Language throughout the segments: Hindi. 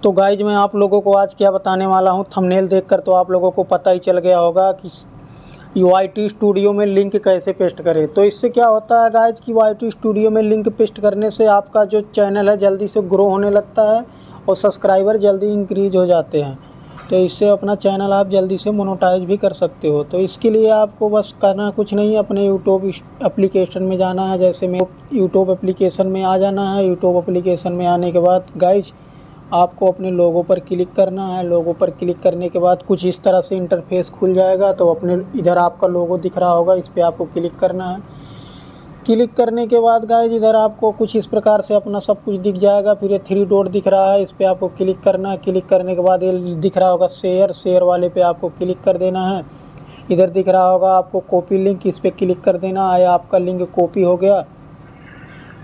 तो गाइज मैं आप लोगों को आज क्या बताने वाला हूँ, थंबनेल देखकर तो आप लोगों को पता ही चल गया होगा कि YT स्टूडियो में लिंक कैसे पेस्ट करें। तो इससे क्या होता है गाइज कि YT स्टूडियो में लिंक पेस्ट करने से आपका जो चैनल है जल्दी से ग्रो होने लगता है और सब्सक्राइबर जल्दी इंक्रीज हो जाते हैं। तो इससे अपना चैनल आप जल्दी से मोनेटाइज भी कर सकते हो। तो इसके लिए आपको बस करना कुछ नहीं है, अपने यूट्यूब एप्लीकेशन में जाना है। जैसे मैं यूट्यूब एप्लीकेशन में आ जाना है। यूट्यूब एप्लीकेशन में आने के बाद गाइज आपको अपने लोगो पर क्लिक करना है। लोगो पर क्लिक करने के बाद कुछ इस तरह से इंटरफेस खुल जाएगा। तो अपने इधर आपका लोगो दिख रहा होगा, इस पर आपको क्लिक करना है। क्लिक करने के बाद गाइज इधर आपको कुछ इस प्रकार से अपना सब कुछ दिख जाएगा। फिर ये 3 डॉट दिख रहा है, इस पर आपको क्लिक करना है। क्लिक करने के बाद ये दिख रहा होगा शेयर वाले पे आपको क्लिक कर देना है। इधर दिख रहा होगा आपको कॉपी लिंक, इस पर क्लिक कर देना है। आपका लिंक कॉपी हो गया।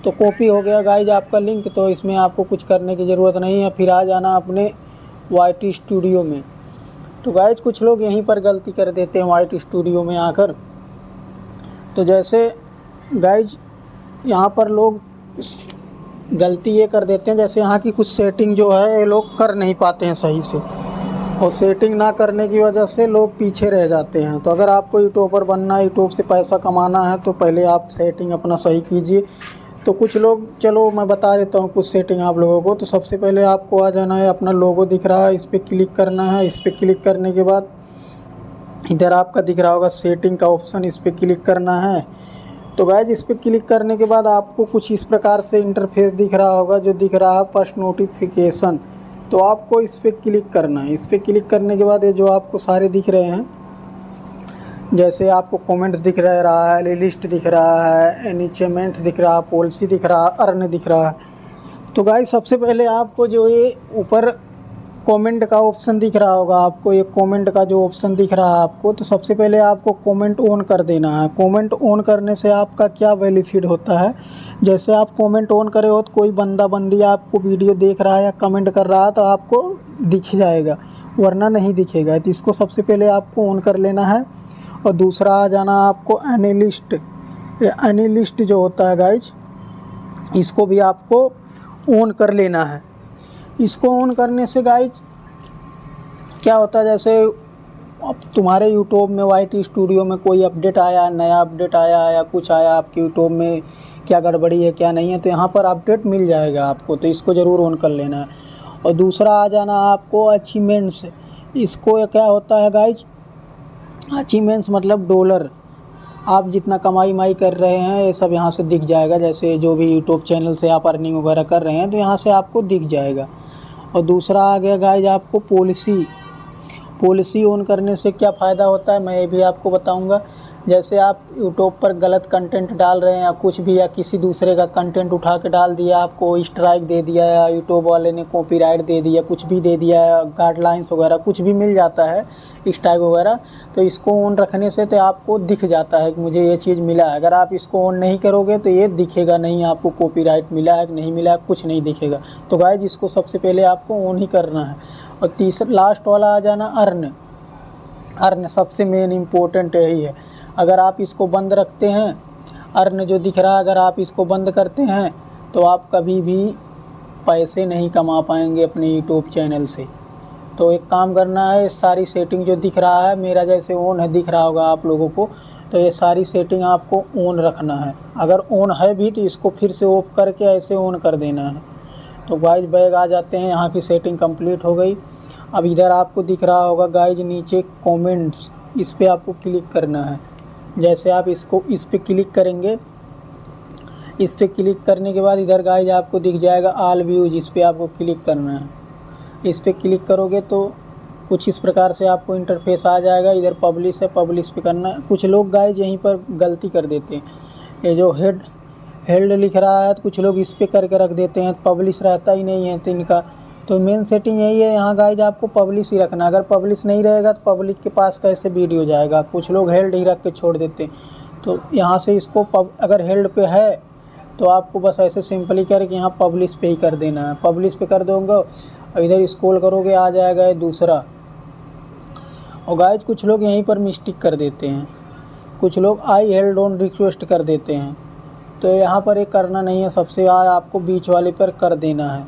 तो कॉपी हो गया गाइज आपका लिंक। तो इसमें आपको कुछ करने की ज़रूरत नहीं है। फिर आ जाना अपने YT स्टूडियो में। तो गाइज कुछ लोग यहीं पर गलती कर देते हैं YT स्टूडियो में आकर। तो जैसे गाइज यहाँ पर लोग गलती ये कर देते हैं, जैसे यहाँ की कुछ सेटिंग जो है ये लोग कर नहीं पाते हैं सही से, और सेटिंग ना करने की वजह से लोग पीछे रह जाते हैं। तो अगर आपको यूट्यूबर बनना है, यूट्यूब से पैसा कमाना है, तो पहले आप सेटिंग अपना सही कीजिए। तो कुछ लोग, चलो मैं बता देता हूँ कुछ सेटिंग आप लोगों को। तो सबसे पहले आपको आ जाना है, अपना लोगो दिख रहा है, इस पर क्लिक करना है। इस पर क्लिक करने के बाद इधर आपका दिख रहा होगा सेटिंग का ऑप्शन, इस पर क्लिक करना है। तो गाइज इस पर क्लिक करने के बाद आपको कुछ इस प्रकार से इंटरफेस दिख रहा होगा, जो दिख रहा है फर्स्ट नोटिफिकेशन। तो आपको इस पर क्लिक करना है। इस पर क्लिक करने के बाद ये जो आपको सारे दिख रहे हैं, जैसे आपको कमेंट्स दिख रहा है, लिस्ट दिख रहा है, एनिचमेंट दिख रहा है, पॉलिसी दिख रहा है, अर्न दिख रहा है। तो गाइस सबसे पहले आपको जो ये ऊपर कमेंट का ऑप्शन दिख रहा होगा, आपको ये कमेंट का जो ऑप्शन दिख रहा है आपको, तो सबसे पहले आपको कमेंट ऑन कर देना है। कमेंट ऑन करने से आपका क्या बेनिफिट होता है, जैसे आप कमेंट ऑन करे हो तो कोई बंदा बंदी आपको वीडियो देख रहा है या कमेंट कर रहा है तो आपको दिख जाएगा, वरना नहीं दिखेगा। तो इसको सबसे पहले आपको ऑन कर लेना है। और दूसरा आ जाना आपको एनालिस्ट जो होता है गाइज, इसको भी आपको ऑन कर लेना है। इसको ऑन करने से गाइज क्या होता है, जैसे अब तुम्हारे यूट्यूब में YT स्टूडियो में कोई अपडेट आया, नया अपडेट आया या कुछ आया, आपके यूट्यूब में क्या गड़बड़ी है क्या नहीं है, तो यहाँ पर अपडेट मिल जाएगा आपको। तो इसको ज़रूर ऑन कर लेना है। और दूसरा आ जाना आपको अचीवमेंट्स। इसको क्या होता है गाइज, अचीवमेंट्स मतलब डॉलर, आप जितना कमाई कर रहे हैं ये सब यहाँ से दिख जाएगा। जैसे जो भी यूट्यूब चैनल से आप अर्निंग वगैरह कर रहे हैं तो यहाँ से आपको दिख जाएगा। और दूसरा आ गया गाइज आपको पॉलिसी ऑन करने से क्या फ़ायदा होता है मैं ये भी आपको बताऊंगा। जैसे आप यूट्यूब पर गलत कंटेंट डाल रहे हैं या कुछ भी, या किसी दूसरे का कंटेंट उठा के डाल दिया, आपको स्ट्राइक दे दिया या यूट्यूब वाले ने कॉपीराइट दे दिया, कुछ भी दे दिया, गाइडलाइंस वगैरह कुछ भी मिल जाता है, स्ट्राइक वगैरह, तो इसको ऑन रखने से तो आपको दिख जाता है कि मुझे ये चीज़ मिला है। अगर आप इसको ऑन नहीं करोगे तो ये दिखेगा नहीं, आपको कॉपीराइट मिला है कि नहीं मिला है, कुछ नहीं दिखेगा। तो गाइज इसको सबसे पहले आपको ऑन ही करना है। और तीसरा लास्ट वाला आ जाना अर्न सबसे मेन इम्पोर्टेंट यही है। अगर आप इसको बंद रखते हैं, अर्न जो दिख रहा है, अगर आप इसको बंद करते हैं तो आप कभी भी पैसे नहीं कमा पाएंगे अपने यूट्यूब चैनल से। तो एक काम करना है, सारी सेटिंग जो दिख रहा है मेरा जैसे ऑन है दिख रहा होगा आप लोगों को, तो ये सारी सेटिंग आपको ऑन रखना है। अगर ऑन है भी तो इसको फिर से ऑफ करके ऐसे ऑन कर देना है। तो गाइज बैग आ जाते हैं, यहाँ की सेटिंग कंप्लीट हो गई। अब इधर आपको दिख रहा होगा गाइज नीचे कमेंट्स, इस पर आपको क्लिक करना है। जैसे आप इस पर क्लिक करेंगे, इस पर क्लिक करने के बाद इधर गाइज आपको दिख जाएगा ऑल व्यूज, इस पर आपको क्लिक करना है। इस पर क्लिक करोगे तो कुछ इस प्रकार से आपको इंटरफेस आ जाएगा। इधर पब्लिश है, पब्लिश पे करना है। कुछ लोग गाइज यहीं पर गलती कर देते हैं, ये जो हेल्ड लिख रहा है तो कुछ लोग इस पर करके रख देते हैं, पब्लिश रहता ही नहीं है तो इनका। तो मेन सेटिंग यही है यहाँ गाइज, आपको पब्लिश ही रखना। अगर पब्लिश नहीं रहेगा तो पब्लिक के पास कैसे वीडियो जाएगा, कुछ लोग हेल्ड ही रख के छोड़ देते हैं। तो यहाँ से इसको अगर हेल्ड पे है तो आपको बस ऐसे सिंपली करके यहाँ पब्लिश पे ही कर देना है। पब्लिश पे कर दोगे और इधर स्क्रॉल करोगे आ जाएगा ये दूसरा। और गाइज कुछ लोग यहीं पर मिस्टेक कर देते हैं, कुछ लोग आई हेल्ड ऑन रिक्वेस्ट कर देते हैं। तो यहाँ पर एक करना नहीं है, सबसे आपको बीच वाले पर कर देना है।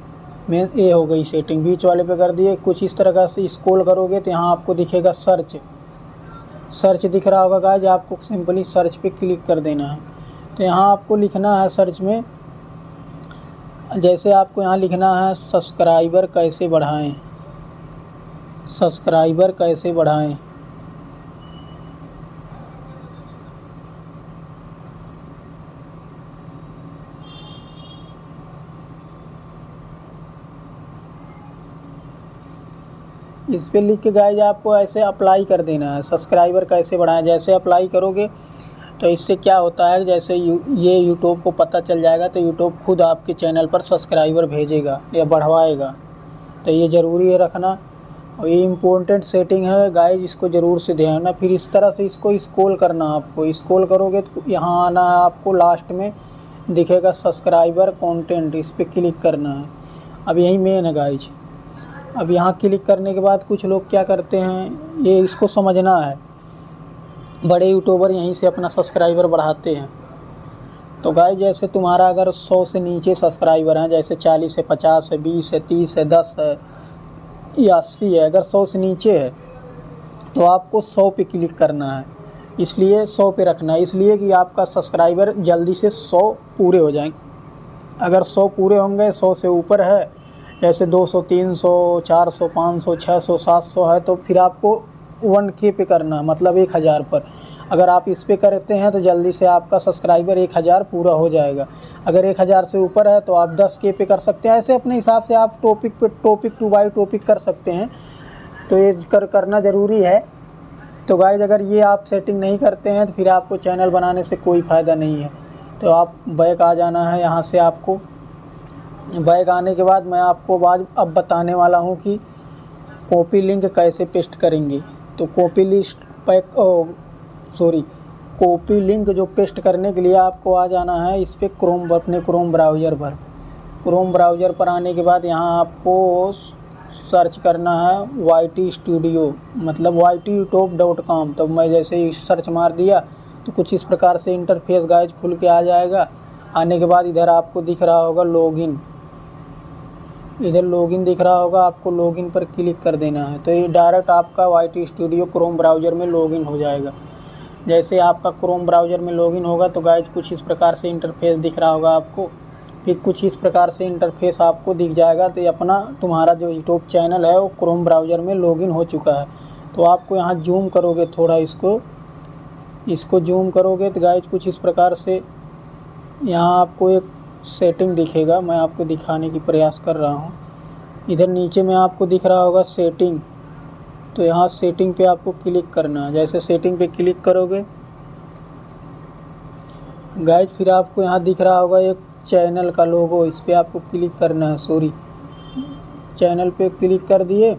मैं ये हो गई सेटिंग, बीच वाले पे कर दिए। कुछ इस तरह का से स्क्रॉल करोगे तो यहाँ आपको दिखेगा सर्च दिख रहा होगा गाइज, आपको सिंपली सर्च पे क्लिक कर देना है। तो यहाँ आपको लिखना है सर्च में, जैसे आपको यहाँ लिखना है सब्सक्राइबर कैसे बढ़ाएं, सब्सक्राइबर कैसे बढ़ाएं। इस पे लिख के गाइज आपको ऐसे अप्लाई कर देना है, सब्सक्राइबर कैसे बढ़ाएं। जैसे अप्लाई करोगे तो इससे क्या होता है, जैसे ये यूट्यूब को पता चल जाएगा तो यूट्यूब खुद आपके चैनल पर सब्सक्राइबर भेजेगा या बढ़वाएगा। तो ये ज़रूरी है रखना, और ये इम्पोर्टेंट सेटिंग है गाइज, इसको ज़रूर से ध्यान रखना। फिर इस तरह से इसको स्क्रॉल करना, आपको स्क्रॉल करोगे तो यहाँ आना है, आपको लास्ट में दिखेगा सब्सक्राइबर कंटेंट, इस पर क्लिक करना है। अब यही मेन है गाइज। अब यहाँ क्लिक करने के बाद कुछ लोग क्या करते हैं, ये इसको समझना है, बड़े यूट्यूबर यहीं से अपना सब्सक्राइबर बढ़ाते हैं। तो गाइस जैसे तुम्हारा अगर 100 से नीचे सब्सक्राइबर हैं, जैसे 40 है, 50 है, 20 है, 30 है, 10 है या 80 है, अगर 100 से नीचे है तो आपको 100 पे क्लिक करना है। इसलिए 100 पे रखना है, इसलिए कि आपका सब्सक्राइबर जल्दी से 100 पूरे हो जाएंगे। अगर 100 पूरे होंगे, 100 से ऊपर है, जैसे 200, 300, 400, 500, 600, 700 है, तो फिर आपको 1K पे करना है, मतलब 1000 पर। अगर आप इस पे करते हैं तो जल्दी से आपका सब्सक्राइबर 1000 पूरा हो जाएगा। अगर 1000 से ऊपर है तो आप 10K पे कर सकते हैं। ऐसे अपने हिसाब से आप टॉपिक टू बाई टॉपिक कर सकते हैं। तो ये करना ज़रूरी है। तो गाइज अगर ये आप सेटिंग नहीं करते हैं तो फिर आपको चैनल बनाने से कोई फ़ायदा नहीं है। तो आप बैक आ जाना है, यहाँ से आपको बैक आने के बाद मैं आपको अब बताने वाला हूँ कि कॉपी लिंक कैसे पेस्ट करेंगे। तो कॉपी लिंक जो पेस्ट करने के लिए आपको आ जाना है इस पर अपने क्रोम ब्राउज़र पर। क्रोम ब्राउज़र पर आने के बाद यहाँ आपको सर्च करना है YT स्टूडियो, मतलब ytyoutube.com। तो मैं जैसे ही सर्च मार दिया तो कुछ इस प्रकार से इंटरफेस गाइज खुल के आ जाएगा। आने के बाद इधर आपको दिख रहा होगा लॉगिन, इधर लॉगिन दिख रहा होगा, आपको लॉगिन पर क्लिक कर देना है। तो ये डायरेक्ट आपका YT स्टूडियो क्रोम ब्राउज़र में लॉगिन हो जाएगा। जैसे आपका क्रोम ब्राउज़र में लॉगिन होगा तो गाइज कुछ इस प्रकार से इंटरफेस दिख रहा होगा आपको। फिर कुछ इस प्रकार से इंटरफेस आपको दिख जाएगा। तो ये तुम्हारा जो यूट्यूब चैनल है वो क्रोम ब्राउज़र में लॉगिन हो चुका है। तो आपको यहाँ जूम करोगे थोड़ा, इसको जूम करोगे तो गाइज कुछ इस प्रकार से यहाँ आपको एक सेटिंग दिखेगा। मैं आपको दिखाने की प्रयास कर रहा हूँ। इधर नीचे में आपको दिख रहा होगा सेटिंग, तो यहाँ सेटिंग पे आपको क्लिक करना है। जैसे सेटिंग पे क्लिक करोगे गाइज फिर आपको यहाँ दिख रहा होगा एक चैनल का लोगो, इस पर आपको क्लिक करना है। चैनल पे क्लिक कर दिए,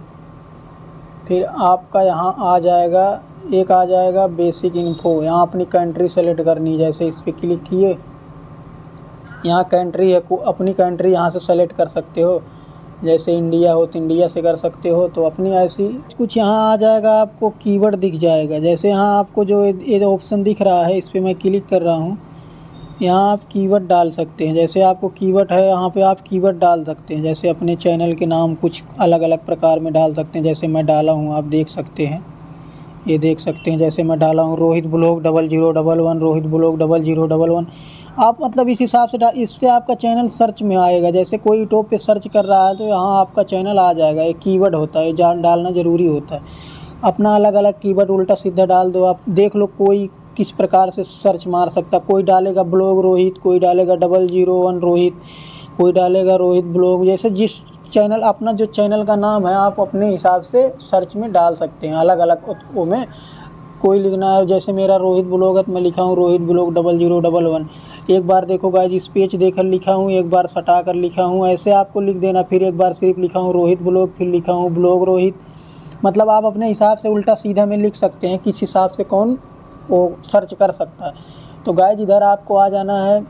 फिर आपका यहाँ आ जाएगा बेसिक इन्फो। यहाँ अपनी कंट्री सेलेक्ट करनी है। जैसे इस पर क्लिक किए, यहाँ कंट्री है, अपनी कंट्री यहाँ से सेलेक्ट कर सकते हो। जैसे इंडिया हो तो इंडिया से कर सकते हो। तो अपनी ऐसी कुछ यहाँ आ जाएगा, आपको कीवर्ड दिख जाएगा। जैसे यहाँ आपको जो ये ऑप्शन दिख रहा है इस पर मैं क्लिक कर रहा हूँ, यहाँ आप कीवर्ड डाल सकते हैं। जैसे आपको कीवर्ड है यहाँ पे आप कीवर्ड डाल सकते हैं। जैसे अपने चैनल के नाम कुछ अलग अलग प्रकार में डाल सकते हैं। जैसे मैं डाला हूँ, आप देख सकते हैं, ये देख सकते हैं। जैसे मैं डाला हूँ रोहित ब्लॉग 0011, रोहित ब्लॉग 0011। आप मतलब इस हिसाब से इससे आपका चैनल सर्च में आएगा। जैसे कोई यूट्यूब पे सर्च कर रहा है तो यहाँ आपका चैनल आ जाएगा। एक कीवर्ड होता है, डालना ज़रूरी होता है। अपना अलग अलग कीवर्ड उल्टा सीधा डाल दो। आप देख लो कोई किस प्रकार से सर्च मार सकता। कोई डालेगा ब्लॉग रोहित, कोई डालेगा 001 रोहित, कोई डालेगा रोहित ब्लॉग। जैसे जिस चैनल अपना जो चैनल का नाम है आप अपने हिसाब से सर्च में डाल सकते हैं। अलग अलग वो में कोई लिखना है। जैसे मेरा रोहित ब्लॉग है तो मैं लिखा हूँ रोहित ब्लॉग 0011। एक बार देखो गाइज इस पेज देकर लिखा हूँ, एक बार सटा कर लिखा हूँ, ऐसे आपको लिख देना। फिर एक बार सिर्फ लिखा हूँ रोहित ब्लॉग, फिर लिखा हूँ ब्लॉग रोहित। मतलब आप अपने हिसाब से उल्टा सीधा में लिख सकते हैं, किस हिसाब से कौन वो सर्च कर सकता है। तो गाइज इधर आपको आ जाना है।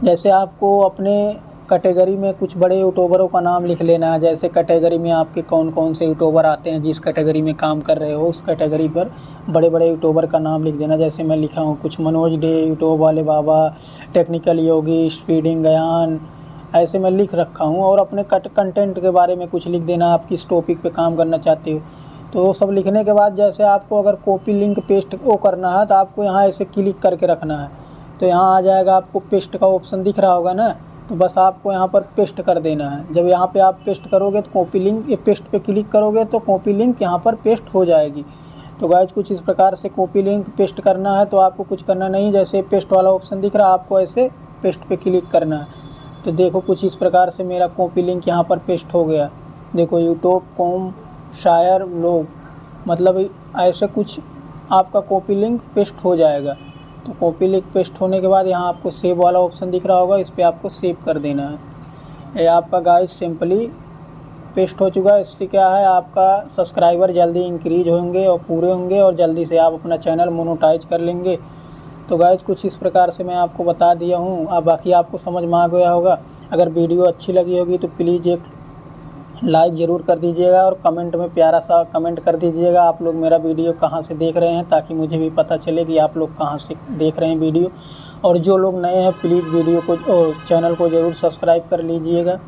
जैसे आपको अपने कैटेगरी में कुछ बड़े यूट्यूबरों का नाम लिख लेना है। जैसे कैटेगरी में आपके कौन कौन से यूट्यूबर आते हैं, जिस कैटेगरी में काम कर रहे हो उस कैटेगरी पर बड़े बड़े यूट्यूबर का नाम लिख देना। जैसे मैं लिखा हूँ कुछ मनोज डे, यूट्यूब वाले बाबा, टेक्निकल योगी, स्पीडिंग गयान, ऐसे मैं लिख रखा हूँ। और अपने कंटेंट के बारे में कुछ लिख देना, आप किस टॉपिक पे काम करना चाहते हो। तो वो सब लिखने के बाद जैसे आपको अगर कॉपी लिंक पेस्ट वो करना है तो आपको यहाँ ऐसे क्लिक करके रखना है। तो यहाँ आ जाएगा, आपको पेस्ट का ऑप्शन दिख रहा होगा ना, तो बस आपको यहाँ पर पेस्ट कर देना है। जब यहाँ पे आप पेस्ट करोगे तो कॉपी लिंक, ये पेस्ट पे क्लिक करोगे तो कॉपी लिंक यहाँ पर पेस्ट हो जाएगी। तो गाइज कुछ इस प्रकार से कॉपी लिंक पेस्ट करना है। तो आपको कुछ करना नहीं, जैसे पेस्ट वाला ऑप्शन दिख रहा है आपको ऐसे पेस्ट पे क्लिक करना है। तो देखो कुछ इस प्रकार से मेरा कॉपी लिंक यहाँ पर पेस्ट हो गया। देखो यूट्यूब.com शायर व्लॉग, मतलब ऐसे कुछ आपका कॉपी लिंक पेस्ट हो जाएगा। तो कॉपी लिंक पेस्ट होने के बाद यहाँ आपको सेव वाला ऑप्शन दिख रहा होगा, इस पर आपको सेव कर देना है। ये आपका गाइस सिंपली पेस्ट हो चुका है। इससे क्या है, आपका सब्सक्राइबर जल्दी इंक्रीज होंगे और पूरे होंगे और जल्दी से आप अपना चैनल मोनेटाइज कर लेंगे। तो गाइस कुछ इस प्रकार से मैं आपको बता दिया हूँ। अब बाकी आपको समझ में आ गया होगा। अगर वीडियो अच्छी लगी होगी तो प्लीज़ एक लाइक ज़रूर कर दीजिएगा और कमेंट में प्यारा सा कमेंट कर दीजिएगा आप लोग मेरा वीडियो कहाँ से देख रहे हैं, ताकि मुझे भी पता चले कि आप लोग कहाँ से देख रहे हैं वीडियो। और जो लोग नए हैं प्लीज़ वीडियो को चैनल को ज़रूर सब्सक्राइब कर लीजिएगा।